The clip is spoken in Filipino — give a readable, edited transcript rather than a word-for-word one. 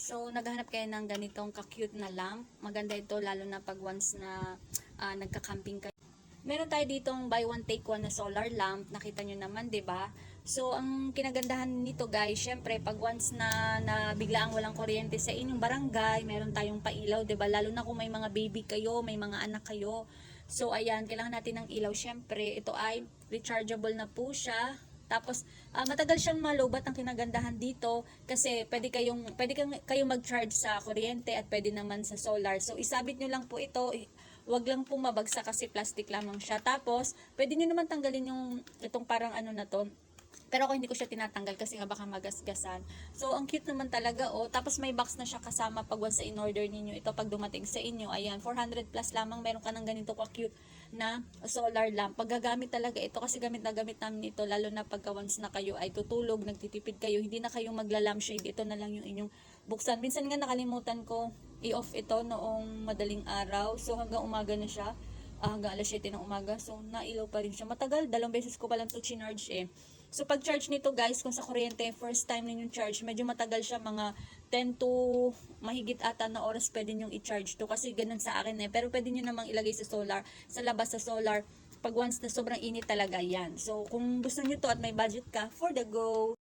So, naghahanap kayo ng ganitong ka-cute na lamp. Maganda ito lalo na pag once na nagka-camping kayo. Meron tayo ditong buy one take one na solar lamp. Nakita nyo naman, 'di ba? So, ang kinagandahan nito guys, syempre pag once na biglaang walang kuryente sa inyong barangay, meron tayong pailaw, 'di ba? Lalo na kung may mga baby kayo, may mga anak kayo. So, ayan, kailangan natin ng ilaw. Syempre, ito ay rechargeable na po siya. Tapos matagal siyang malobat. Ang kinagandahan dito kasi pwede kayong mag-charge sa kuryente at pwede naman sa solar. So isabit nyo lang po ito. Wag lang po mabagsak kasi plastic lamang siya. Tapos pwede nyo naman tanggalin yung itong parang ano na to. Pero ako hindi ko siya tinatanggal kasi nga baka magasgasan. So, ang cute naman talaga, oh. Tapos may box na siya kasama pag once in-order ninyo ito pag dumating sa inyo. Ayan, 400 plus lamang meron ka ng ganito ka-cute na solar lamp. Pag gagamit talaga ito kasi gamit na gamit namin ito, lalo na pagka once na kayo ay tutulog, nagtitipid kayo, hindi na kayong magla-lampshade. Ito na lang yung inyong buksan. Minsan nga nakalimutan ko i-off ito noong madaling araw. So, hanggang umaga na siya. Hanggang alas 7 ng umaga. So, nailaw pa rin siya. Matagal, 2 beses ko pa lang ito chinarge eh. So, pag charge nito guys, kung sa kuryente, first time ninyong charge, medyo matagal siya, mga 10 to mahigit ata na oras pwede nyong i-charge to. Kasi ganun sa akin eh. Pero pwede nyo namang ilagay sa solar, sa labas sa solar, pag once na sobrang init talaga yan. So, kung gusto nyo to at may budget ka, for the go!